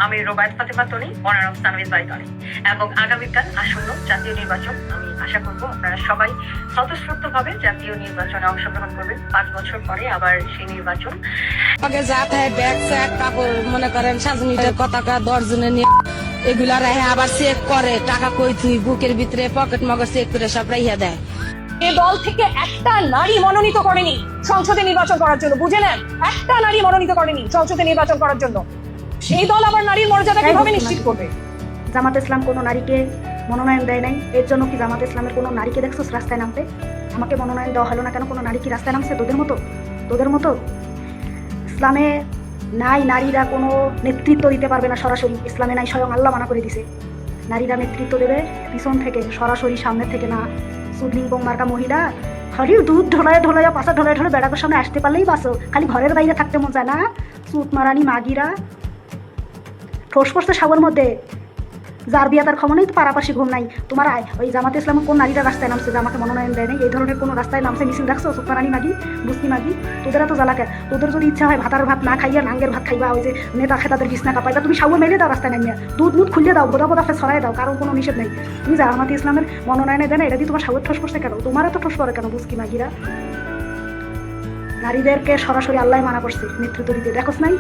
আমি Rubaiyat Fatema Tony, owner of Sanvees by Tony. এবং আগামীকাল আসন্ন জাতীয় নির্বাচন, আমি আশা করব আপনারা সবাই স্বতঃস্ফূর্তভাবে জাতীয় নির্বাচনে অংশগ্রহণ করবেন। 5 বছর পরে আবার সেই নির্বাচন। আগে যা থাকে ব্যাগ স্যাগ কাপড় মনে করেন সাজনিটার পতাকা 10 জনে নিয়ে এগুলা রাহে আবার চেক করে টাকা কই তুই বুকের ভিতরে পকেট মগজ চেক করে সব রাইয়া দেয়। এ দল থেকে একটা নারী মনোনীত করেনি সংসদে নির্বাচন করার জন্য, বুঝে নেন, একটা নারী মনোনীত করেনি সংসদে নির্বাচন করার জন্য। সেই দল আবার নারীর মর্যাদা কিভাবে নিশ্চিত করবে? জামাত ইসলাম কোনো নারীকে মনোনয়ন দেয় নাই, এর জন্য কি জামাত ইসলামের কোনো নারীকে দেখছো রাস্তায় নামতে? আমাকে মনোনয়ন দেওয়া হলো না কেন? কোনো নারী কি রাস্তায় নামছে তোদের মতো? ইসলামে নাই নারীরা কোনো নেতৃত্ব দিতে পারবে না সরাসরি, ইসলামে নাই, স্বয়ং আল্লাহ মানা করে দিছে। নারীরা নেতৃত্ব দেবে পিছন থেকে, সরাসরি সামনের থেকে না। সুদলিং মার্কা মহিলা খালি দুধ ঢোলাইয়া পাশা ঢোলায় বেড়াকের সামনে আসতে পারলেই বাসো, খালি ঘরের বাইরে থাকতে মন যায় না। সুত মারানি মাগিরা ঠোস পড়ছে সাগর মধ্যে, যার বিয়া তার ক্ষমা নেই, তো পারাপাশি ঘুম নাই। তোমার ওই জামাতে ইসলামের কোন নারীরা রাস্তায় নামছে যে আমাকে মনোনয়ন দেয় নাই? এই ধরনের কোনো রাস্তায় নামছে মিছিল রাখছো? সুতমারানি মাগি, বুঝতি মাগি, তোদের তো জ্বালাকে। তোদের যদি ইচ্ছা হয় ভাতার ভাত না খাইয়া নাঙ্গের ভাত খাইবা, ওই যে নেতা খেয়ে তাদের বিছনা কাপাইবা, তুমি সাউয়ে মেলে দাও রাস্তায় নামিয়া, দুধ মুধ খুলিয়ে দাও, বোদা ছড়াই দাও, কারণ কোনো নিষেধ নেই। তুমি জামাতে ইসলামের মনোনয়নে দেয় না, এটা দিয়ে তোমার সাউয়ের ঠোস করছে কেন? তোমার এত ঠোস করে কেন বুঝকি মাগিরা? নারীদেরকে সরাসরি আল্লাহ মানা করছে নেতৃত্ব দিতে। দেখোস নাই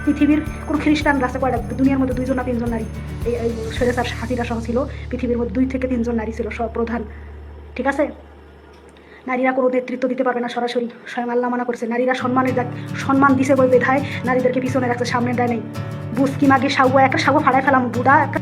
পৃথিবীর কোন খ্রিস্টান রাষ্ট্রে কয়টা? দুনিয়ার মধ্যে 2 না 3 জন নারী, এই স্বৈরাচার হাসিনা সহ ছিল, পৃথিবীর মধ্যে 2 থেকে 3 জন নারী ছিল সব প্রধান। ঠিক আছে, নারীরা কোনো নেতৃত্ব দিতে পারবে না সরাসরি, স্বয়ং আল্লাহ মানা করছে। নারীরা সম্মান দিছে বই বেধায় নারীদেরকে পিছনে রাখছে, সামনে দেয় নেই। বুঝকি মাগে সাউয়া একটা সাউয়া ফাড়ায় ফেলাম বুদা একটা।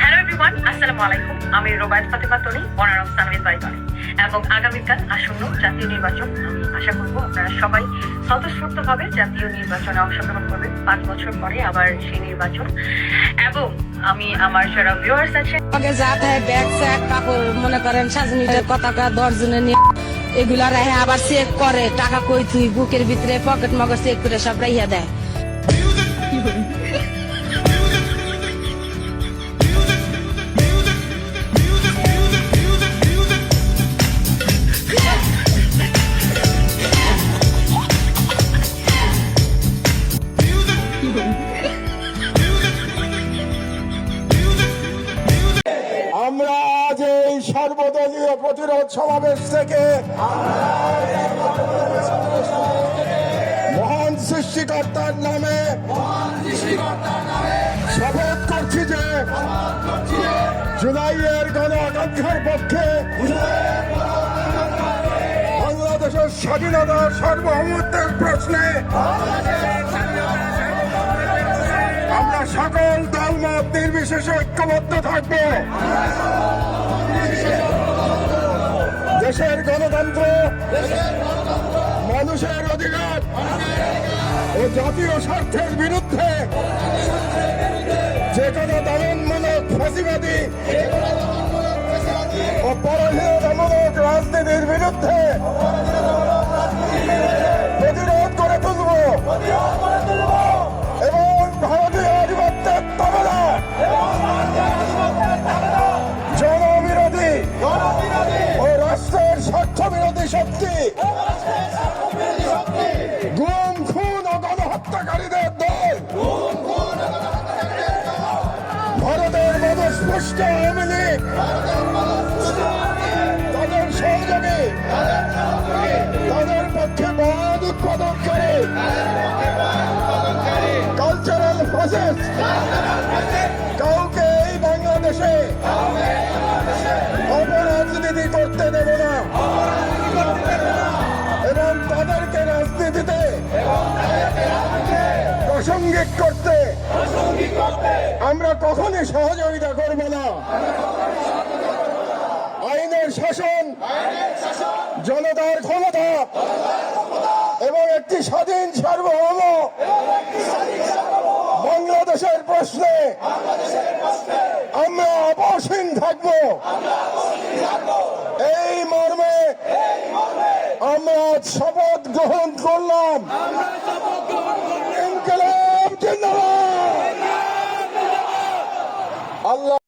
হ্যালো এভরিওয়ান, আসসালামু আলাইকুম। আমি Rubaiyat Fatema Tony, owner of Sanvees by Tony. এবং আগামীকাল আসন্ন জাতীয় নির্বাচন, আমি আশা করব আপনারা সবাই স্বতঃস্ফূর্তভাবে জাতীয় নির্বাচনে অংশগ্রহণ করবেন। 5 বছর পরে আবার সেই নির্বাচন। এবং আমি আমার যারা ভিউয়ার্স আছে, আগে যা থাকে ব্যাগ স্যাগ কাপড় মনে করেন সাজনিটার পতাকা 10 জনে নিয়ে এগুলা রাহে আবার চেক করে টাকা কই তুই বুকের ভিতরে পকেট মগজ চেক করে সব রাইয়া দেয়। আমরা আজ এই সর্বদলীয় প্রতিরোধ সমাবেশ থেকে মহান সৃষ্টিকর্তার নামে শপথ করছি যে জুলাইয়ের গণ আকাঙ্ক্ষার পক্ষে, বাংলাদেশের স্বাধীনতা সার্বভৌমত্বের প্রশ্নে আমরা সকল দলমত নির্বিশেষে ঐক্যবদ্ধ থাকব। দেশের গণতন্ত্র, মানুষের অধিকার ও জাতীয় স্বার্থের বিরুদ্ধে যে কোনো দমনমূলক ফ্যাসিবাদী ও পরাধীনতামূলক রাজনীতির বিরুদ্ধে প্রতিরোধ করে তুলব এবং ভারতীয় আধিপত্যের তবলা জনবিরোধী ও রাষ্ট্রের স্বার্থ বিরোধী শক্তি, গুম খুন ও গণহত্যাকারীদের দল, ভারতের মদস্পুষ্ট আওয়ামী লীগ, তাদের সহযোগী, তাদের পক্ষে বাদ উৎপাদনকারী কালচারাল প্রসেস কাউকে এই বাংলাদেশে অপরাজনীতি করতে দেব না এবং তাদেরকে রাজনীতিতে প্রাসঙ্গিক করতে আমরা কখনই সহযোগিতা করব না। আইনের শাসন, জনতার ক্ষমতা এবং একটি স্বাধীন সার্বভৌম বাংলাদেশের প্রশ্নে আমরা আপোষহীন থাকব। এই মর্মে আমরা শপথ গ্রহণ করলাম। ইনকিলাব জিন্দাবাদ। আল্লাহ।